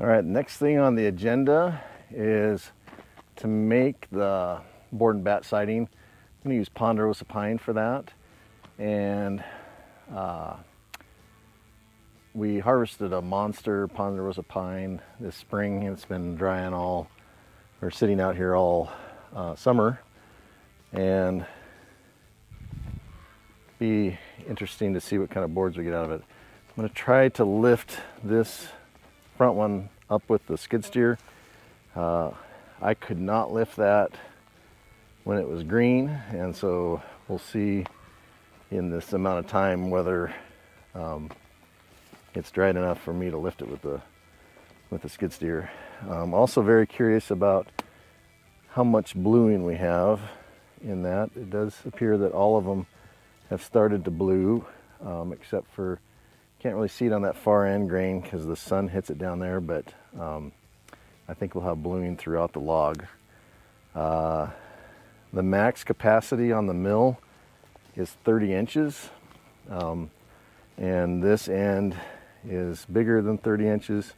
All right, next thing on the agenda is to make the board and bat siding. I'm going to use ponderosa pine for that. And we harvested a monster ponderosa pine this spring. It's been drying all, or sitting out here all summer. And be interesting to see what kind of boards we get out of it. I'm going to try to lift this front one up with the skid steer. I could not lift that when it was green, and so we'll see in this amount of time whether it's dried enough for me to lift it with the skid steer. I'm also very curious about how much bluing we have in that. It does appear that all of them have started to blue, except for, can't really see it on that far end grain because the sun hits it down there, but I think we'll have bluing throughout the log. The max capacity on the mill is 30 inches, and this end is bigger than 30 inches.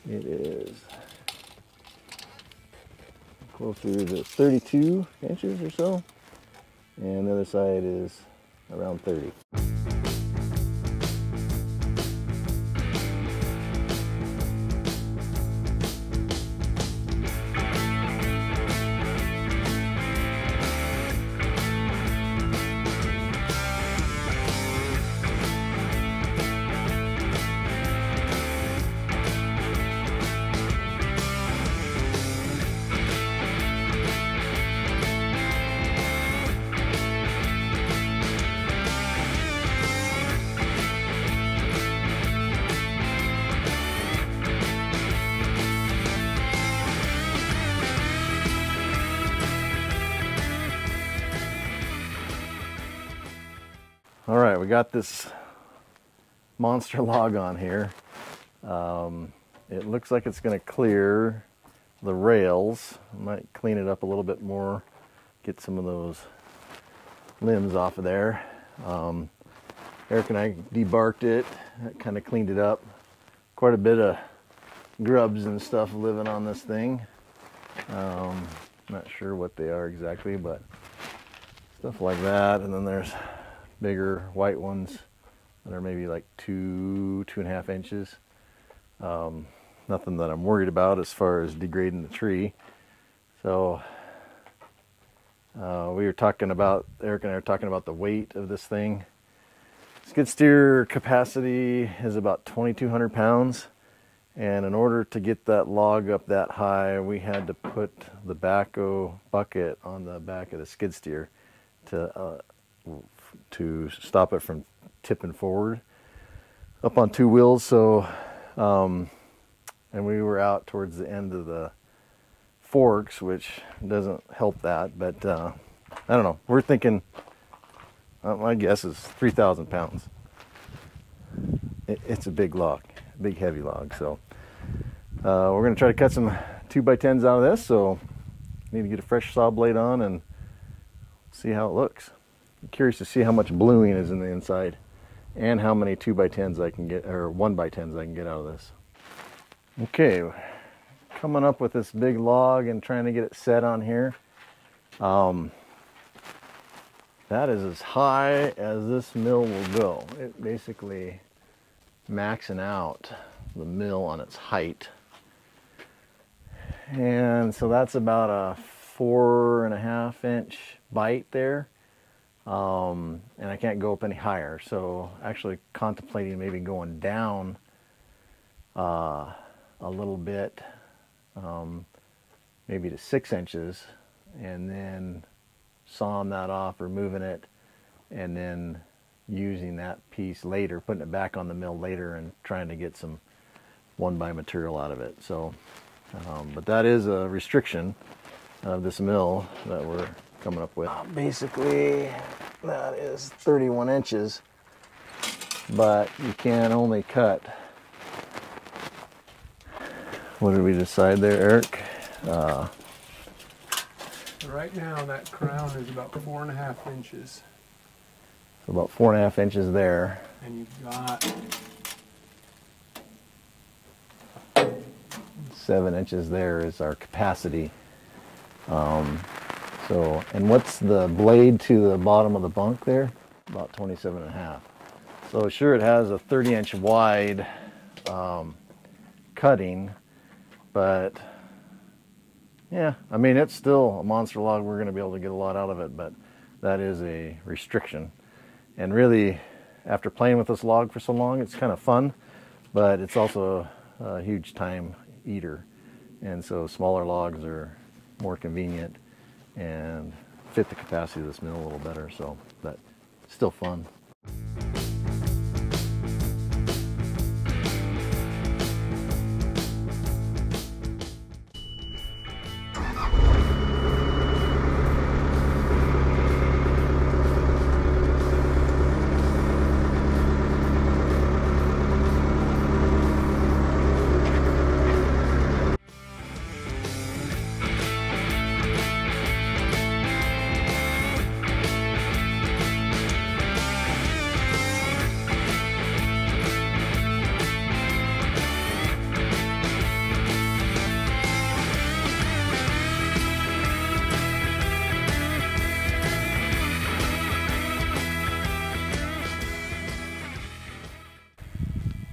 It is closer to 32 inches or so, and the other side is around 30. All right, we got this monster log on here. It looks like it's going to clear the rails. I might clean it up a little bit more, get some of those limbs off of there. Eric and I debarked it, kind of cleaned it up. Quite a bit of grubs and stuff living on this thing. Not sure what they are exactly, but stuff like that. And then there's bigger white ones that are maybe like 2.5 inches. Nothing that I'm worried about as far as degrading the tree. So we were talking about, Eric and I were talking about the weight of this thing. Skid steer capacity is about 2,200 pounds. And in order to get that log up that high, we had to put the backhoe bucket on the back of the skid steer to stop it from tipping forward up on two wheels. So and we were out towards the end of the forks, which doesn't help that, but I don't know, we're thinking, my guess is 3,000 pounds. It's a big log, big heavy log. So we're going to try to cut some 2x10s out of this, so need to get a fresh saw blade on and see how it looks. I'm curious to see how much bluing is in the inside and how many 2x10s I can get, or 1x10s I can get out of this. Okay, coming up with this big log and trying to get it set on here. That is as high as this mill will go. It basically maxing out the mill on its height. And so that's about a 4.5 inch bite there. And I can't go up any higher, so actually contemplating maybe going down a little bit, maybe to 6 inches, and then sawing that off, removing it, and then using that piece later, putting it back on the mill later and trying to get some 1x material out of it. So, but that is a restriction of this mill that we're coming up with. Basically, that is 31 inches, but you can only cut, what did we decide there, Eric? Right now that crown is about 4.5 inches. So about 4.5 inches there. And you've got 7 inches there is our capacity. And what's the blade to the bottom of the bunk there? About 27.5. So sure, it has a 30-inch wide cutting, but yeah, I mean, it's still a monster log. We're going to be able to get a lot out of it, but that is a restriction. And really, after playing with this log for so long, it's kind of fun, but it's also a huge time eater. And so smaller logs are more convenient and fit the capacity of this mill a little better, so, but still fun.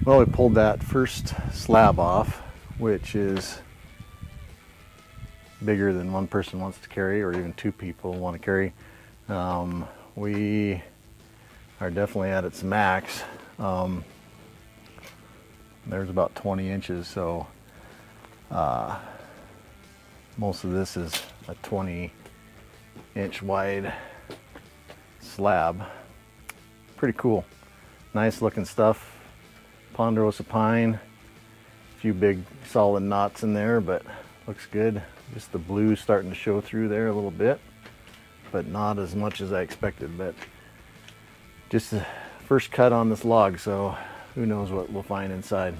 Well, we pulled that first slab off, which is bigger than one person wants to carry, or even two people want to carry. We are definitely at its max. There's about 20 inches, so most of this is a 20-inch wide slab. Pretty cool. Nice looking stuff. Ponderosa pine, a few big solid knots in there, but looks good. Just the blue starting to show through there a little bit, but not as much as I expected. But just the first cut on this log, so who knows what we'll find inside.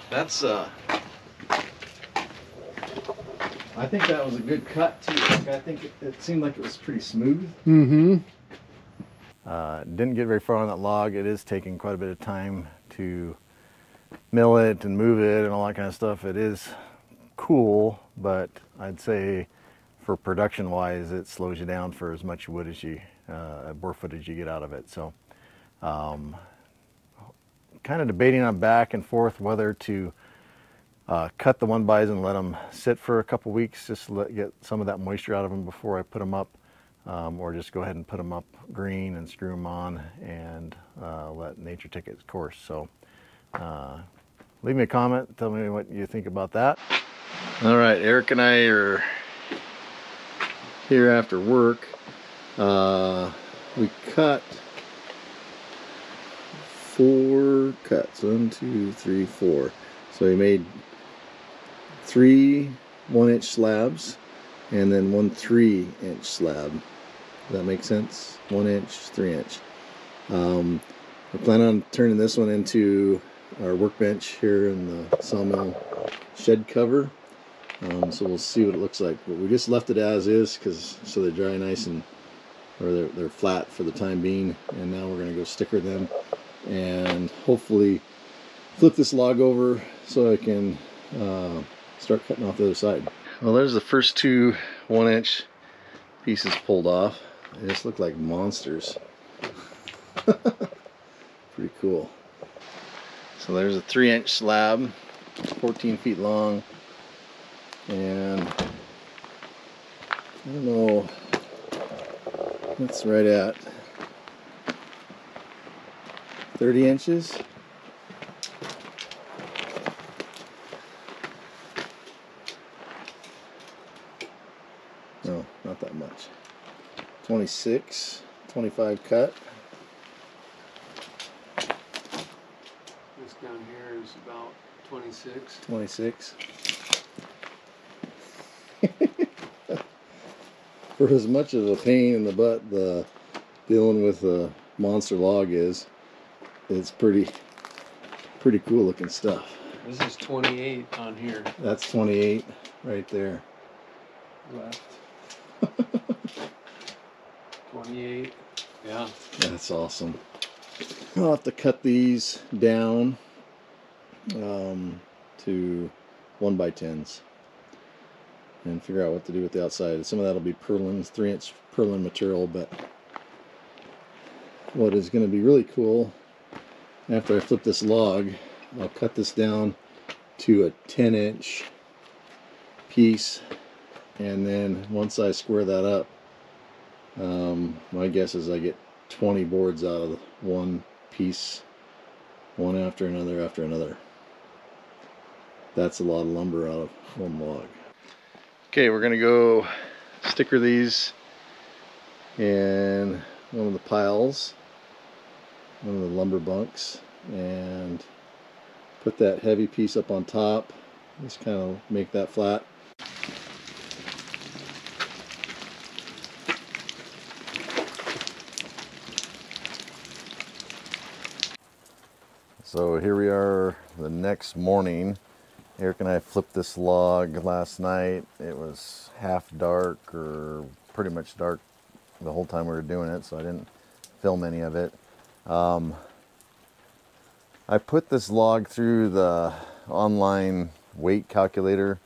That's I think that was a good cut too. I think it seemed like it was pretty smooth. Mm-hmm. Didn't get very far on that log. It is taking quite a bit of time to mill it and move it and all that kind of stuff. It is cool, but I'd say for production wise, it slows you down for as much wood as you, bore footage you get out of it. So kind of debating on back and forth whether to cut the 1-bys and let them sit for a couple weeks, just to get some of that moisture out of them before I put them up, or just go ahead and put them up green and screw them on and let nature take its course. So leave me a comment, tell me what you think about that. All right, Eric and I are here after work. We cut 4 cuts, 1, 2, 3, 4. So we made 3 1-inch slabs and then 1 3-inch slab. Does that make sense? 1 inch, 3 inch. We're planning on turning this one into our workbench here in the sawmill shed cover. So we'll see what it looks like. But we just left it as is so they dry nice and, or they're flat for the time being. And now we're going to go sticker them and hopefully flip this log over so I can start cutting off the other side. Well, there's the first two 1-inch pieces pulled off. They just look like monsters. Pretty cool. So there's a 3-inch slab, 14 feet long, and I don't know, that's right at 30 inches. No, not that much. 26, 25 cut. This down here is about 26. 26. For as much of a pain in the butt the dealing with a monster log is, it's pretty cool looking stuff. This is 28 on here. That's 28 right there. Left. 28. Yeah. That's awesome. I'll have to cut these down to 1x10s and figure out what to do with the outside. Some of that will be purlins, 3-inch purlin material, but what is going to be really cool, after I flip this log, I'll cut this down to a 10-inch piece, and then once I square that up, my guess is I get 20 boards out of one piece, one after another. That's a lot of lumber out of one log. Okay, we're gonna go sticker these in one of the piles, one of the lumber bunks, and put that heavy piece up on top. Just kind of make that flat. So here we are the next morning. Eric and I flipped this log last night. It was half dark, or pretty much dark the whole time we were doing it, so I didn't film any of it. I put this log through the online weight calculator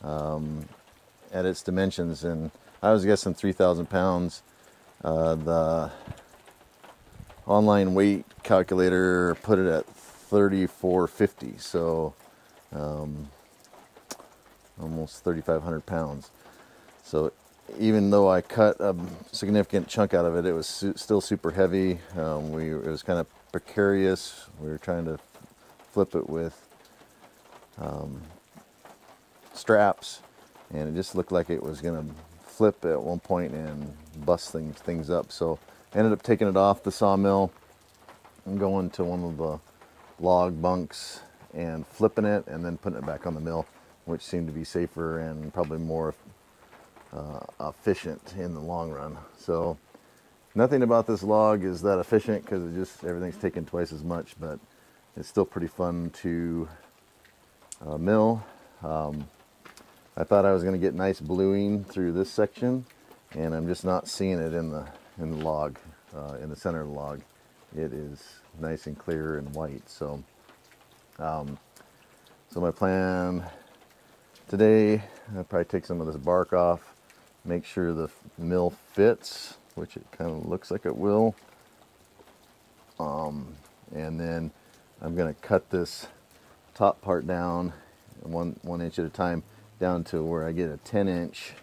at its dimensions, and I was guessing 3,000 pounds. The online weight calculator put it at 3,450, so almost 3,500 pounds. So even though I cut a significant chunk out of it, it was still super heavy. It was kind of precarious. We were trying to flip it with straps, and it just looked like it was going to flip at one point and bust things up. So I ended up taking it off the sawmill and going to one of the log bunks and flipping it and then putting it back on the mill, which seemed to be safer and probably more efficient in the long run. So nothing about this log is that efficient because everything's taking twice as much, but it's still pretty fun to mill. I thought I was going to get nice bluing through this section, and I'm just not seeing it in the log, in the center of the log. It is nice and clear and white. So so my plan today, I'll probably take some of this bark off, make sure the mill fits, which it kind of looks like it will, and then I'm going to cut this top part down one inch at a time, down to where I get a 10-inch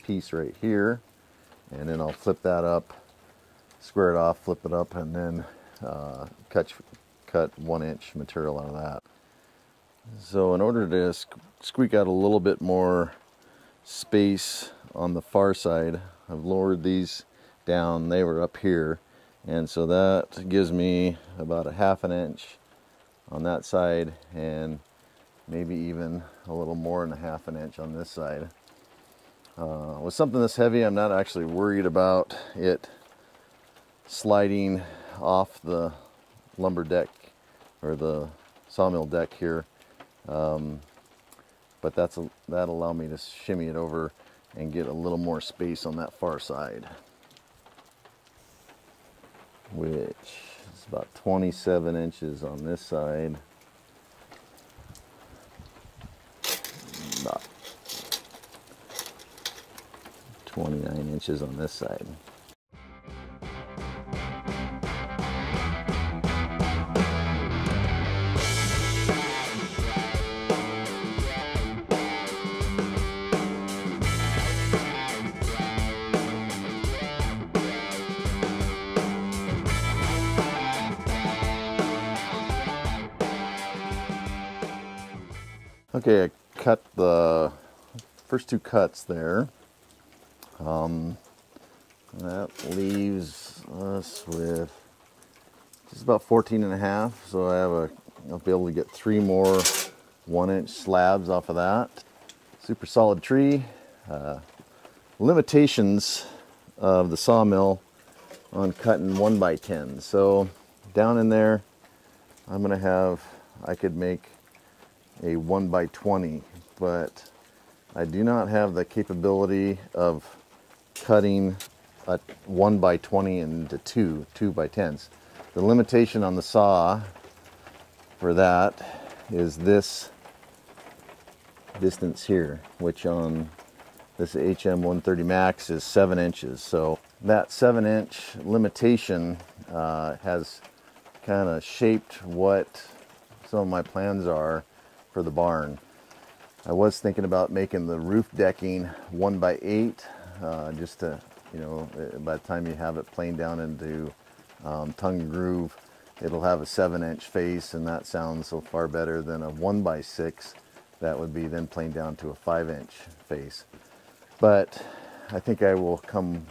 piece right here, and then I'll flip that up, square it off, flip it up, and then cut 1-inch material out of that. So in order to squeak out a little bit more space on the far side, I've lowered these down. They were up here, and so that gives me about a 1/2 inch on that side, and maybe even a little more than a 1/2 inch on this side. With something this heavy, I'm not actually worried about it sliding off the lumber deck or the sawmill deck here. but that'll allow me to shimmy it over and get a little more space on that far side, which is about 27 inches on this side, about 29 inches on this side. Okay, I cut the first two cuts there. That leaves us with just about 14 and a half. So I'll be able to get 3 more 1-inch slabs off of that. Super solid tree. Limitations of the sawmill on cutting 1x10. So down in there, I could make a 1x20, but I do not have the capability of cutting a 1x20 into 2x10s. The limitation on the saw for that is this distance here, which on this HM130 Max is 7 inches. So that 7-inch limitation has kind of shaped what some of my plans are for the barn. I was thinking about making the roof decking 1x8, just to, by the time you have it planed down into tongue and groove, it'll have a 7-inch face, and that sounds so far better than a 1x6 that would be then planed down to a 5-inch face. But I think I will come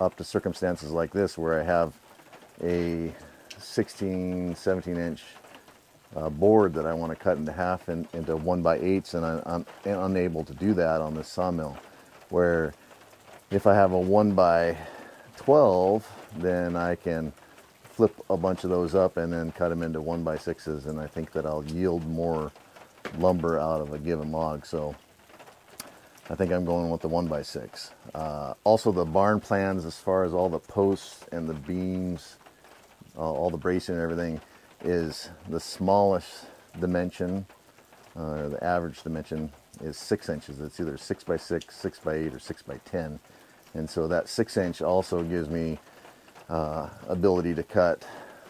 up to circumstances like this where I have a 16, 17-inch board that I want to cut into half into 1x8s, and I'm unable to do that on this sawmill. Where if I have a 1x12, then I can flip a bunch of those up and then cut them into 1x6s, and I think that I'll yield more lumber out of a given log. So I think I'm going with the 1x6. Also, the barn plans, as far as all the posts and the beams, all the bracing and everything, is the smallest dimension, the average dimension is 6 inches. It's either 6x6, 6x8, or 6x10. And so that 6-inch also gives me ability to cut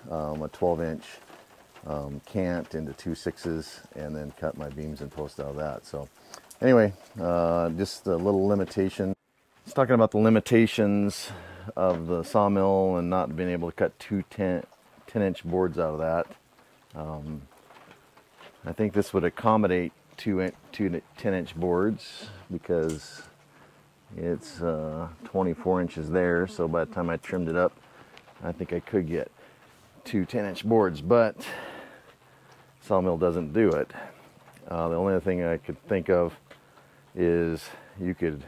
a 12-inch cant into 2 6s and then cut my beams and post out of that. So anyway, just a little limitation. Just talking about the limitations of the sawmill and not being able to cut 2 10-inch boards out of that. I think this would accommodate two 10-inch boards because it's 24 inches there. So by the time I trimmed it up, I think I could get 2 10-inch boards, but sawmill doesn't do it. The only other thing I could think of is you could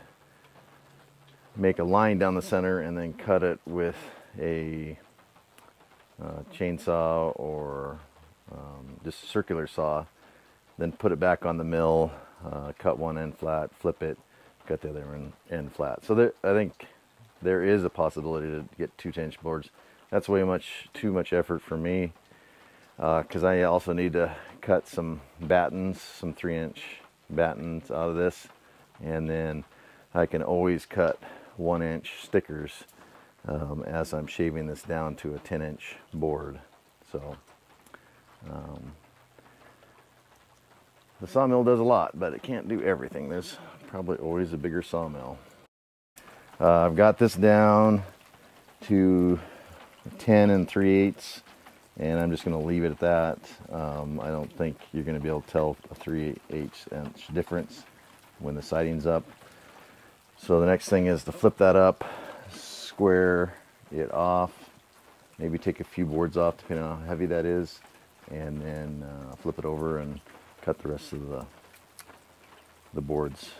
make a line down the center and then cut it with a chainsaw or just a circular saw, then put it back on the mill, cut one end flat, flip it, cut the other end flat. So I think there is a possibility to get 2 10-inch boards. That's too much effort for me, because I also need to cut some battens, some 3-inch battens out of this, and then I can always cut 1-inch stickers as I'm shaving this down to a 10-inch board. So the sawmill does a lot, but it can't do everything. There's probably always a bigger sawmill. I've got this down to 10 3/8, and I'm just going to leave it at that. I don't think you're going to be able to tell a 3/8 difference when the siding's up. So the next thing is to flip that up, square it off, maybe take a few boards off depending on how heavy that is, and then flip it over and cut the rest of the boards.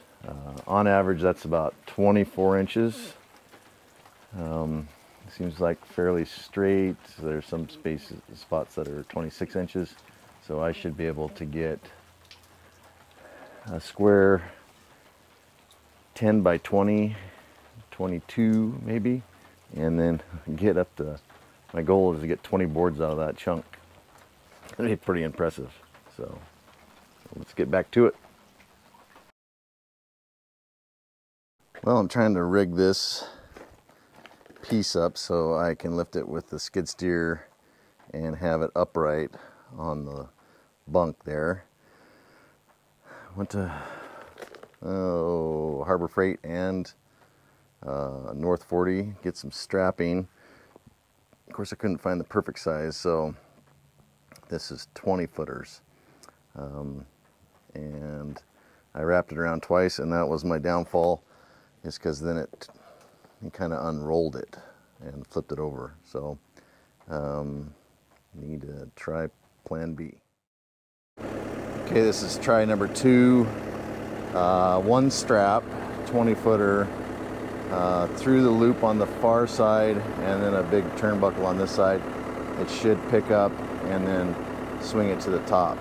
On average, that's about 24 inches. Seems like fairly straight. There's some spots that are 26 inches, so I should be able to get a square 10 by 20, 22 maybe, and then get up to, my goal is to get 20 boards out of that chunk. It'd be pretty impressive. So let's get back to it. Well, I'm trying to rig this piece up so I can lift it with the skid steer and have it upright on the bunk there. Went to Harbor Freight and North 40, get some strapping. Of course, I couldn't find the perfect size, so this is 20 footers. And I wrapped it around twice, and that was my downfall, is because then it kind of unrolled it and flipped it over. So need to try plan B. Okay, this is try number 2. One strap, 20 footer, through the loop on the far side, and then a big turnbuckle on this side. It should pick up and then swing it to the top.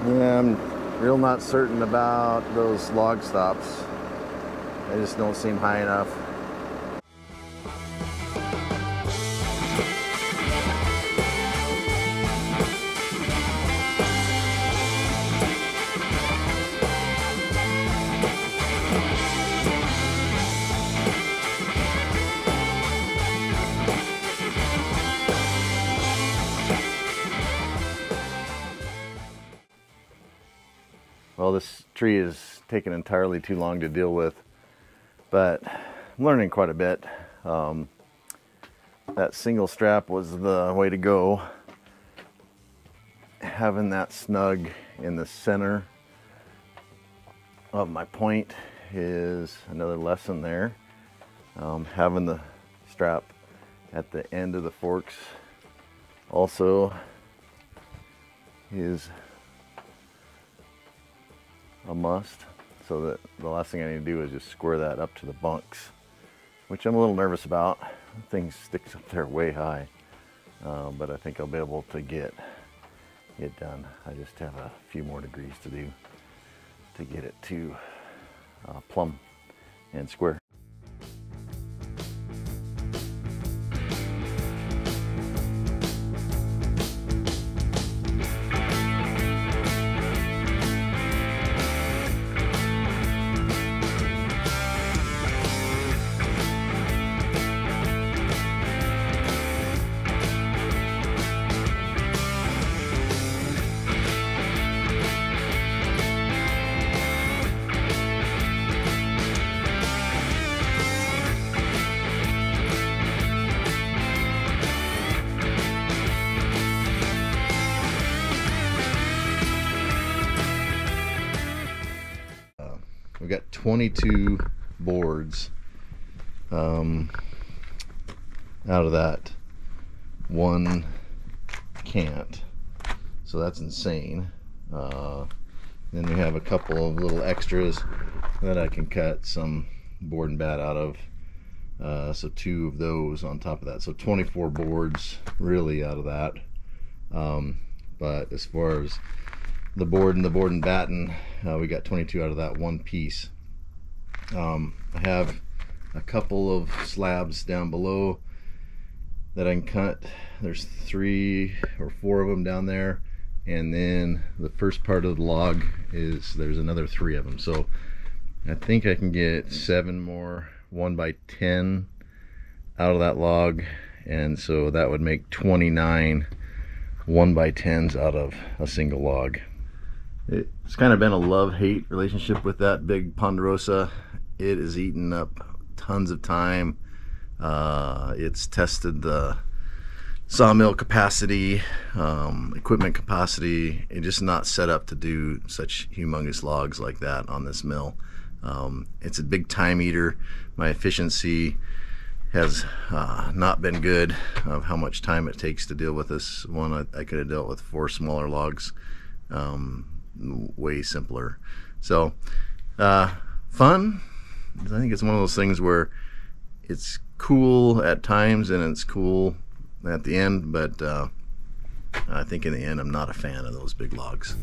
Yeah, I'm real not certain about those log stops. They just don't seem high enough. Well, this tree is taking entirely too long to deal with, but I'm learning quite a bit. That single strap was the way to go. Having that snug in the center of my point is another lesson there. Having the strap at the end of the forks also is a must, so that the last thing I need to do is just square that up to the bunks, which I'm a little nervous about. Things sticks up there way high, but I think I'll be able to get it done. I just have a few more degrees to do to get it to plumb and square. We've got 22 boards out of that one cant, so that's insane. Then we have a couple of little extras that I can cut some board and bat out of, so 2 of those on top of that, so 24 boards really out of that. But as far as the board and batten, we got 22 out of that one piece. I have a couple of slabs down below that I can cut. There's 3 or 4 of them down there, and then the first part of the log there's another 3 of them, so I think I can get 7 more 1x10 out of that log, and so that would make 29 1x10s out of a single log. It's kind of been a love-hate relationship with that big ponderosa. It has eaten up tons of time. It's tested the sawmill capacity, equipment capacity, and just not set up to do such humongous logs like that on this mill. It's a big time eater. My efficiency has not been good of how much time it takes to deal with this one. I could have dealt with 4 smaller logs way simpler. So fun. I think it's one of those things where it's cool at times and it's cool at the end, but I think in the end I'm not a fan of those big logs.